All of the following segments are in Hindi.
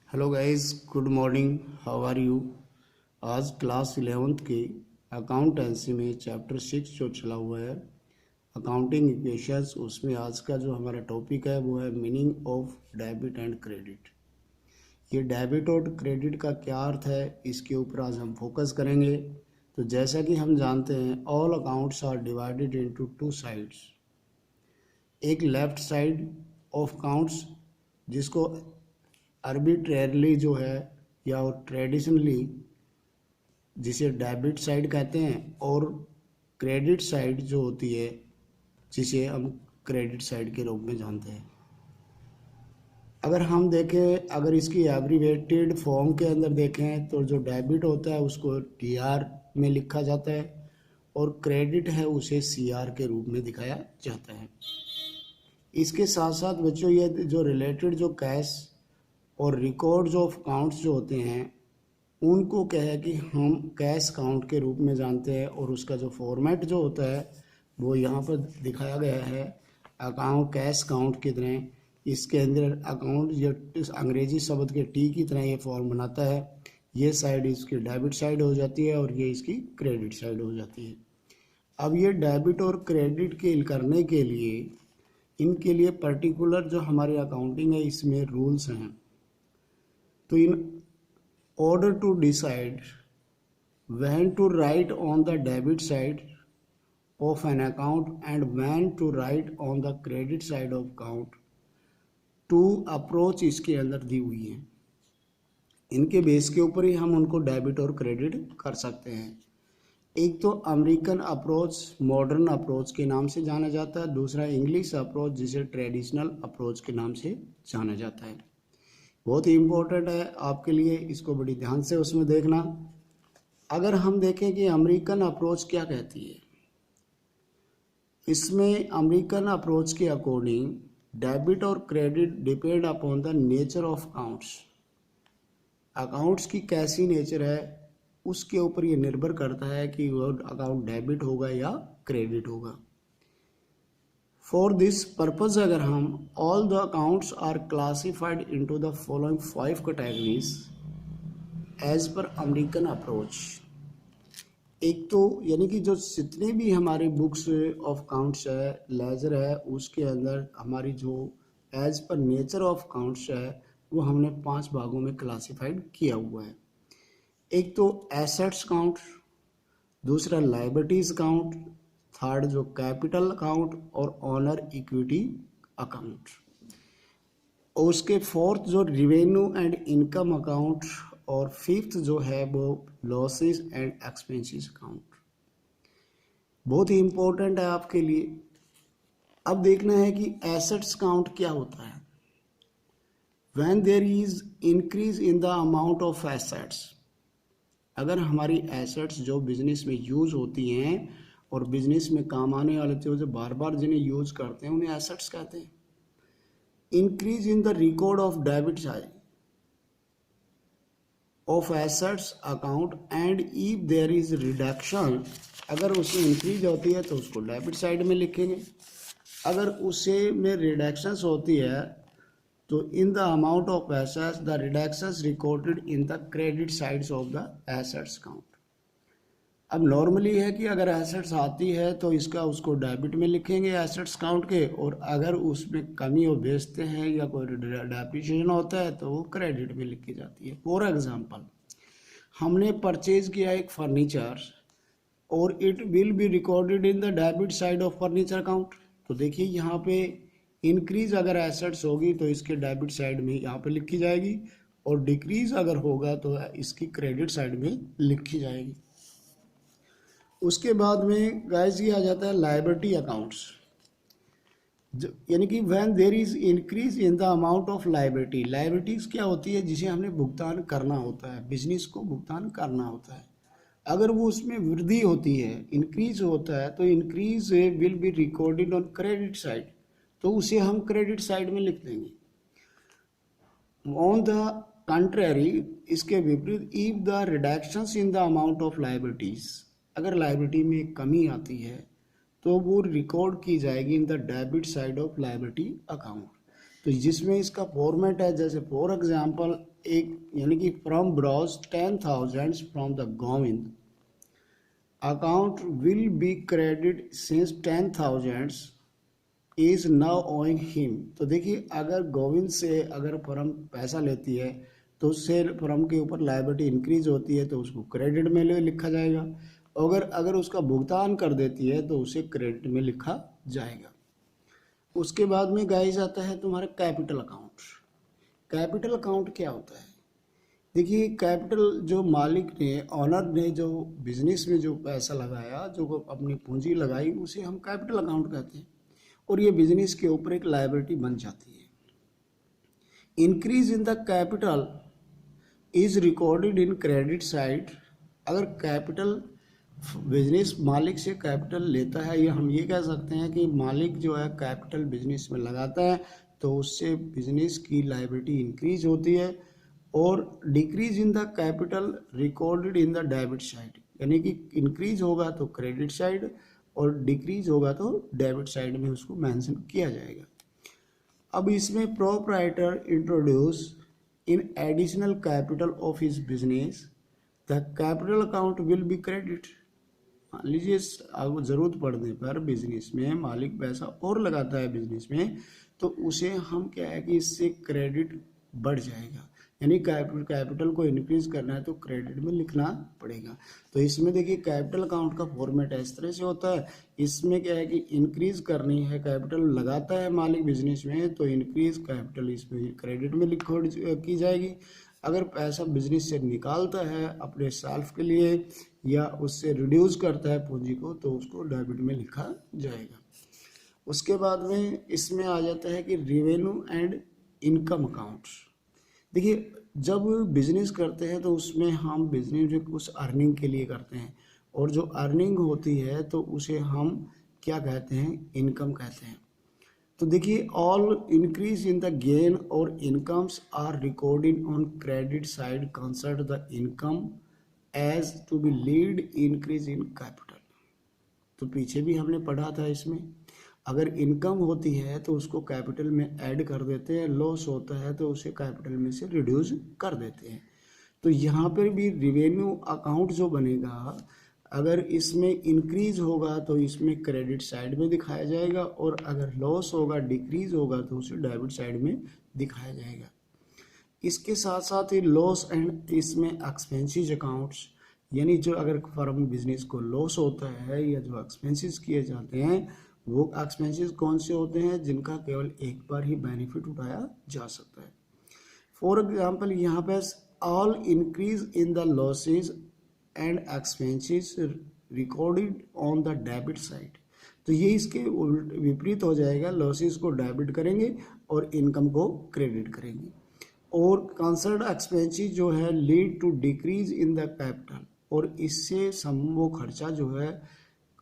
Hello guys, good morning. How are you. आज क्लास 11th के अकाउंटेंसी में चैप्टर 6 जो चला हुआ है अकाउंटिंग इक्वेशंस, उसमें आज का जो हमारा टॉपिक है वो है meaning of debit and credit. ये डेबिट और क्रेडिट का क्या अर्थ है, इसके ऊपर आज हम फोकस करेंगे। तो जैसा कि हम जानते हैं, all accounts are divided into two sides. एक लेफ्ट साइड ऑफ अकाउंट्स जिसको आर्बिट्रेरली जो है या ट्रेडिशनली जिसे डेबिट साइड कहते हैं, और क्रेडिट साइड जो होती है जिसे हम क्रेडिट साइड के रूप में जानते हैं। अगर हम देखें, अगर इसकी एब्रीवेटेड फॉर्म के अंदर देखें तो जो डेबिट होता है उसको टीआर में लिखा जाता है और क्रेडिट है उसे सीआर के रूप में दिखाया जाता है। इसके साथ साथ बच्चों, ये जो रिलेटेड जो कैश और रिकॉर्ड्स ऑफ अकाउंट्स जो होते हैं उनको क्या है कि हम कैश अकाउंट के रूप में जानते हैं, और उसका जो फॉर्मेट जो होता है वो यहाँ पर दिखाया गया है अकाउंट कैश अकाउंट की तरह। इसके अंदर अकाउंट या अंग्रेजी शब्द के टी की तरह ये फॉर्म बनाता है। ये साइड इसकी डेबिट साइड हो जाती है और ये इसकी क्रेडिट साइड हो जाती है। अब ये डेबिट और क्रेडिट के करने के लिए इनके लिए पर्टिकुलर जो हमारी अकाउंटिंग है इसमें रूल्स हैं। तो इन order to decide when to write on the debit side of an account and when to write on the credit side of account, to approach इसके अंदर दी हुई है। इनके बेस के ऊपर ही हम उनको डेबिट और क्रेडिट कर सकते हैं। एक तो अमेरिकन अप्रोच मॉडर्न अप्रोच के नाम से जाना जाता है, दूसरा इंग्लिश अप्रोच जिसे ट्रेडिशनल अप्रोच के नाम से जाना जाता है। बहुत ही इम्पोर्टेंट है आपके लिए, इसको बड़ी ध्यान से उसमें देखना। अगर हम देखें कि अमेरिकन अप्रोच क्या कहती है, इसमें अमेरिकन अप्रोच के अकॉर्डिंग डेबिट और credit depend upon the nature of accounts. Accounts की कैसी नेचर है उसके ऊपर ये निर्भर करता है कि वो अकाउंट डेबिट होगा या क्रेडिट होगा। फॉर दिस पर्पज अगर हम all the accounts are classified into the following 5 categories as per American approach. एक तो यानी कि जो जितने भी हमारे बुक्स ऑफ अकाउंट्स है, लेजर है, उसके अंदर हमारी जो as per nature of accounts है वो हमने 5 भागों में क्लासिफाइड किया हुआ है। एक तो एसेट्स अकाउंट, दूसरा लायबिलिटीज अकाउंट, थर्ड जो कैपिटल अकाउंट और ऑनर इक्विटी अकाउंट, और उसके फोर्थ जो रिवेन्यू एंड इनकम अकाउंट, और फिफ्थ जो है वो लॉसेस एंड एक्सपेंसेस अकाउंट। बहुत ही इंपॉर्टेंट है आपके लिए। अब देखना है कि एसेट्स अकाउंट क्या होता है। When there is increase in the amount of assets, अगर हमारी एसेट्स जो बिजनेस में यूज होती हैं और बिजनेस में काम आने वाले जो बार बार जिन्हें यूज करते हैं उन्हें एसेट्स कहते हैं। Increase in the record of debit side of assets account and if there is reduction, अगर उसमें इंक्रीज होती है तो उसको डेबिट साइड में लिखेंगे। अगर उसे में रिडक्शंस होती है तो इन the amount of assets the reductions recorded in the credit sides of the assets account. अब नॉर्मली है कि अगर एसेट्स आती है तो इसका उसको डेबिट में लिखेंगे एसेट्स अकाउंट के, और अगर उसमें कमी वो बेचते हैं या कोई डेप्रिसिएशन होता है तो वो क्रेडिट में लिखी जाती है। फॉर एग्जांपल, हमने परचेज किया एक फर्नीचर और it will be recorded in the debit side of furniture account. तो देखिए यहाँ पे इंक्रीज अगर एसेट्स होगी तो इसके डेबिट साइड में यहाँ पे लिखी जाएगी, और डिक्रीज अगर होगा तो इसकी क्रेडिट साइड में लिखी जाएगी। उसके बाद में गाइस ये आ जाता है लायबिलिटी अकाउंट्स, यानी कि when there is increase in the amount of liability. Liabilities क्या होती है, जिसे हमने भुगतान करना होता है, बिजनेस को भुगतान करना होता है। अगर वो उसमें वृद्धि होती है, इंक्रीज होता है, तो increase will be recorded on credit side, तो उसे हम क्रेडिट साइड में लिख देंगे। ऑन द कंट्रेरी, इसके विपरीत, if the reductions in the amount of liabilities, अगर लायबिलिटी में कमी आती है तो वो रिकॉर्ड की जाएगी in the debit side of liability account. तो जिसमें इसका फॉर्मेट है, जैसे फॉर एग्जांपल एक यानी कि from brows 10,000 from the Govind account will be credit since 10,000 is now owing him. तो देखिए अगर गोविंद से अगर फर्म पैसा लेती है तो उससे फर्म के ऊपर लायबिलिटी इंक्रीज होती है तो उसको क्रेडिट में लिखा जाएगा। अगर अगर उसका भुगतान कर देती है तो उसे क्रेडिट में लिखा जाएगा। उसके बाद में गाइस आता है तुम्हारा कैपिटल अकाउंट। कैपिटल अकाउंट क्या होता है? देखिए कैपिटल जो मालिक ने, ऑनर ने जो बिजनेस में जो पैसा लगाया, जो अपनी पूंजी लगाई, उसे हम कैपिटल अकाउंट कहते हैं और ये बिजनेस के ऊपर एक लायबिलिटी बन जाती है। Increase in the capital is recorded in credit side. अगर कैपिटल बिजनेस मालिक से कैपिटल लेता है, या हम ये कह सकते हैं कि मालिक जो है कैपिटल बिजनेस में लगाता है तो उससे बिजनेस की लायबिलिटी इंक्रीज होती है। और decrease in the capital recorded in the debit side, यानी कि इंक्रीज होगा तो क्रेडिट साइड और डिक्रीज होगा तो डेबिट साइड में उसको मेंशन किया जाएगा। अब इसमें proprietor introduce in additional capital of his business the capital account will be credit. मान लीजिए जरूरत पड़ने पर बिजनेस में मालिक पैसा और लगाता है बिजनेस में, तो उसे हम क्या है कि इससे क्रेडिट बढ़ जाएगा, यानी कैपिटल को इंक्रीज करना है तो क्रेडिट में लिखना पड़ेगा। तो इसमें देखिए कैपिटल अकाउंट का फॉर्मेट इस तरह से होता है। इसमें क्या है कि इंक्रीज करनी है, कैपिटल लगाता है मालिक बिजनेस में तो इंक्रीज कैपिटल इसमें क्रेडिट में लिखो की जाएगी। अगर पैसा बिजनेस से निकालता है अपने सेल्फ के लिए या उससे रिड्यूस करता है पूंजी को तो उसको डेबिट में लिखा जाएगा। उसके बाद में इसमें आ जाता है कि रेवेन्यू एंड इनकम अकाउंट्स। देखिए जब बिजनेस करते हैं तो उसमें हम बिजनेस में कुछ अर्निंग के लिए करते हैं और जो अर्निंग होती है तो उसे हम क्या कहते हैं? इनकम कहते हैं। तो देखिए all increase in the gain और incomes are recorded on credit side consider the income as to be lead increase in capital. तो पीछे भी हमने पढ़ा था इसमें, अगर इनकम होती है तो उसको कैपिटल में ऐड कर देते हैं, लॉस होता है तो उसे कैपिटल में से रिड्यूस कर देते हैं। तो यहाँ पर भी रिवेन्यू अकाउंट जो बनेगा, अगर इसमें इंक्रीज होगा तो इसमें क्रेडिट साइड में दिखाया जाएगा और अगर लॉस होगा, डिक्रीज होगा तो उसे डेबिट साइड में दिखाया जाएगा। इसके साथ साथ ही लॉस एंड इसमें एक्सपेंसेस अकाउंट्स, यानी जो अगर फर्म बिजनेस को लॉस होता है या जो एक्सपेंसेस किए जाते हैं वो एक्सपेंसेस कौन से होते हैं? जिनका केवल एक बार ही बेनिफिट उठाया जा सकता है। फॉर एग्जाम्पल यहाँ पे all increase in the losses and expenses recorded on the debit side. तो ये इसके विपरीत हो जाएगा, लॉसेस को डेबिट करेंगे और इनकम को क्रेडिट करेंगे। और कंसर्ड एक्सपेंसेस जो है lead to decrease in the capital, और इससे वो खर्चा जो है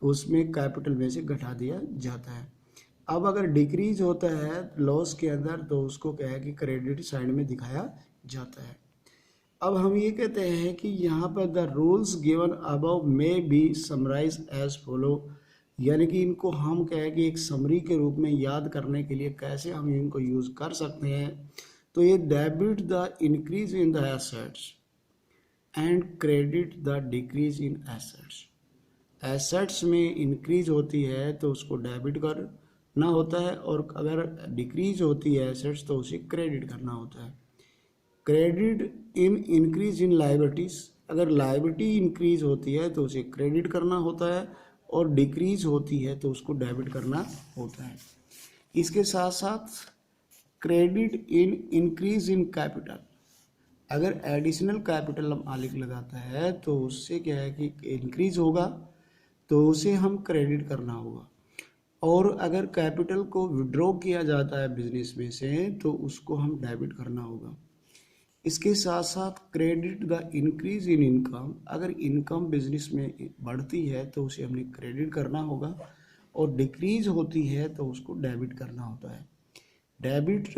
उसमें कैपिटल में से घटा दिया जाता है। अब अगर डिक्रीज होता है लॉस के अंदर तो उसको क्या है कि क्रेडिट साइड में दिखाया जाता है। अब हम ये कहते हैं कि यहाँ पर the rules given above may be summarise as follow, यानी कि इनको हम क्या है कि एक समरी के रूप में याद करने के लिए कैसे हम इनको यूज कर सकते हैं। तो ये debit the increase in the assets and credit the decrease in assets. Assets में इंक्रीज होती है तो उसको डेबिट करना होता है और अगर डिक्रीज होती है एसेट्स तो उसे क्रेडिट करना होता है। Credit in increase in liabilities, अगर लायबिलिटी इंक्रीज होती है तो उसे क्रेडिट करना होता है और डिक्रीज होती है तो उसको डेबिट करना होता है। इसके साथ साथ credit in increase in capital, अगर एडिशनल कैपिटल मालिक लगाता है तो उससे क्या है कि इंक्रीज होगा तो उसे हम क्रेडिट करना होगा, और अगर कैपिटल को विड्रॉ किया जाता है बिजनेस में से तो उसको हम डेबिट करना होगा। इसके साथ साथ credit the increase in income, अगर इनकम बिजनेस में बढ़ती है तो उसे हमने क्रेडिट करना होगा और डिक्रीज होती है तो उसको डेबिट करना होता है। Debit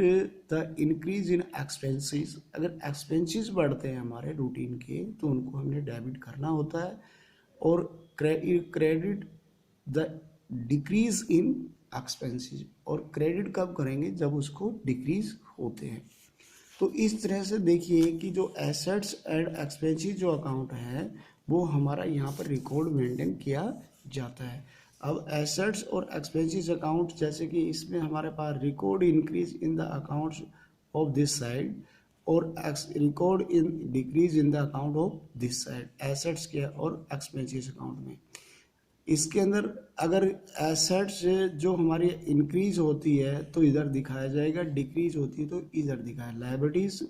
the increase in expenses, अगर एक्सपेंसेस बढ़ते हैं हमारे रूटीन के तो उनको हमने डेबिट करना होता है। और credit the decrease in expenses, और क्रेडिट कब करेंगे, जब उसको डिक्रीज होते हैं। तो इस तरह से देखिए कि जो एसेट्स एंड एक्सपेंसेस जो अकाउंट है वो हमारा यहाँ पर रिकॉर्ड मेंटेन किया जाता है। अब एसेट्स और एक्सपेंसेस अकाउंट, जैसे कि इसमें हमारे पास record increase in the accounts of this side और record in decrease in the account of this side, assets के और एक्सपेंसेस अकाउंट में। इसके अंदर अगर एसेट्स जो हमारी इंक्रीज होती है तो इधर दिखाया जाएगा, डिक्रीज होती है तो इधर दिखाया। लायबिलिटीज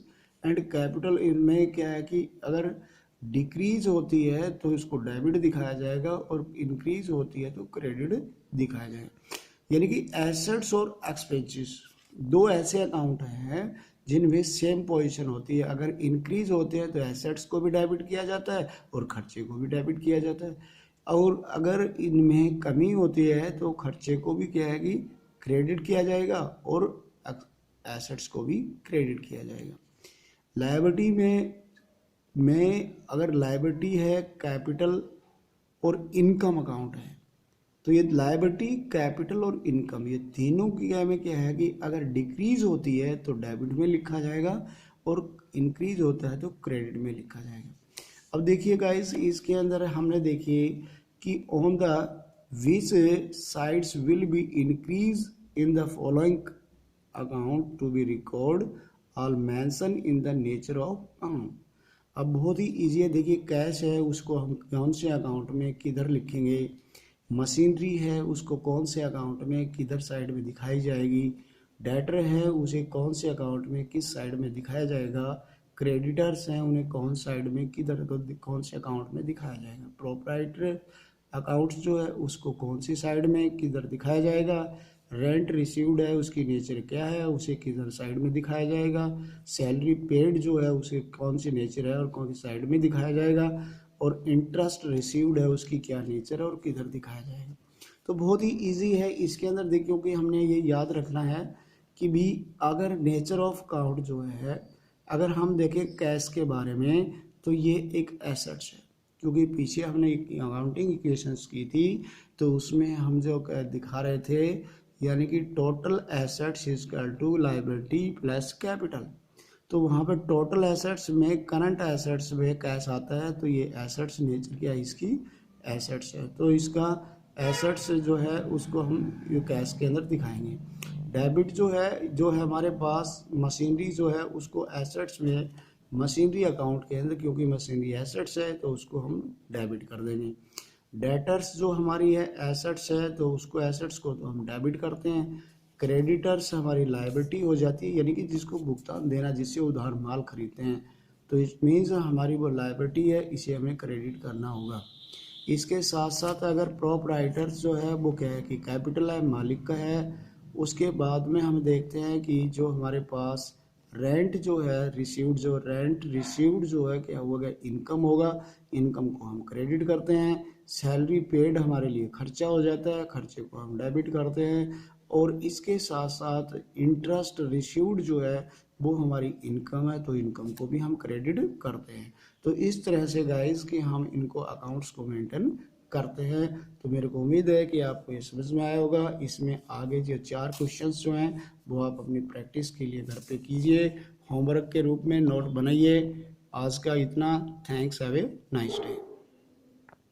एंड कैपिटल इनमें क्या है कि अगर डिक्रीज होती है तो इसको डेबिट दिखाया जाएगा और इंक्रीज होती है तो क्रेडिट दिखाया जाएगा। यानी कि एसेट्स और एक्सपेंसेस दो ऐसे अकाउंट हैं जिनमें सेम पोजीशन होती है। अगर इंक्रीज होते हैं तो एसेट्स को भी डेबिट किया जाता है और खर्चे को भी डेबिट किया जाता है, और अगर इनमें कमी होती है तो खर्चे को भी क्या है कि क्रेडिट किया जाएगा और एसेट्स को भी क्रेडिट किया जाएगा। लायबिलिटी में अगर लायबिलिटी है, कैपिटल और इनकम अकाउंट है, तो ये लायबिलिटी, कैपिटल और इनकम, ये तीनों की क्या है कि अगर डिक्रीज होती है तो डेबिट में लिखा जाएगा और इंक्रीज होता है तो क्रेडिट में लिखा जाएगा। अब देखिए गाइस, इसके अंदर हमने देखिए कि on the which sides will be increase in the following account to be record all mention in the nature of account. अब बहुत ही ईजी है, देखिए कैश है उसको हम कौन से अकाउंट में किधर लिखेंगे, मशीनरी है उसको कौन से अकाउंट में किधर साइड में दिखाई जाएगी, डेटर है उसे कौन से अकाउंट में किस साइड में दिखाया जाएगा, क्रेडिटर्स हैं उन्हें कौन साइड में किधर कौन से अकाउंट में दिखाया जाएगा, प्रोप्राइटर अकाउंट्स जो है उसको कौन सी साइड में किधर दिखाया जाएगा, रेंट रिसीव्ड है उसकी नेचर क्या है उसे किधर साइड में दिखाया जाएगा, सैलरी पेड जो है उसे कौन सी नेचर है और कौन सी साइड में दिखाया जाएगा, और इंटरेस्ट रिसीव्ड है उसकी क्या नेचर है और किधर दिखाया जाएगा। तो बहुत ही इजी है इसके अंदर देखिए, क्योंकि हमने ये याद रखना है कि भी अगर नेचर ऑफ अकाउंट जो है, अगर हम देखें कैश के बारे में तो ये एक एसेट्स है, क्योंकि पीछे हमने अकाउंटिंग इक्वेशंस की थी तो उसमें हम जो दिखा रहे थे यानी कि total assets equal to liability plus capital. तो वहाँ पे टोटल एसेट्स में करंट एसेट्स में कैश आता है, तो ये एसेट्स नेचर क्या है इसकी एसेट्स है, तो इसका एसेट्स जो है उसको हम ये कैश के अंदर दिखाएंगे। डेबिट जो है हमारे पास मशीनरी जो है उसको एसेट्स में मशीनरी अकाउंट के अंदर, क्योंकि मशीनरी एसेट्स है तो उसको हम डेबिट कर देंगे। डेटर्स जो हमारी है एसेट्स है तो उसको एसेट्स को तो हम डेबिट करते हैं। क्रेडिटर्स हमारी लायबिलिटी हो जाती है, यानी कि जिसको भुगतान देना, जिससे उधार माल खरीदते हैं, तो इट मीन्स हमारी वो लायबिलिटी है, इसे हमें क्रेडिट करना होगा। इसके साथ साथ अगर प्रोप्राइटर्स जो है वो क्या है कि कैपिटल है, मालिक का है। उसके बाद में हम देखते हैं कि जो हमारे पास रेंट जो है रिसीव्ड, जो रेंट रिसीव्ड जो है क्या होगा, इनकम होगा, इनकम को हम क्रेडिट करते हैं। सैलरी पेड हमारे लिए खर्चा हो जाता है, खर्चे को हम डेबिट करते हैं। और इसके साथ साथ इंटरेस्ट रिसीव्ड जो है वो हमारी इनकम है, तो इनकम को भी हम क्रेडिट करते हैं। तो इस तरह से गाइस कि हम इनको अकाउंट्स को मेंटेन करते हैं। तो मेरे को उम्मीद है कि आपको ये समझ में आया होगा। इसमें आगे जो 4 क्वेश्चंस जो हैं वो आप अपनी प्रैक्टिस के लिए घर पे कीजिए, होमवर्क के रूप में नोट बनाइए। आज का इतना, thanks, have a nice day.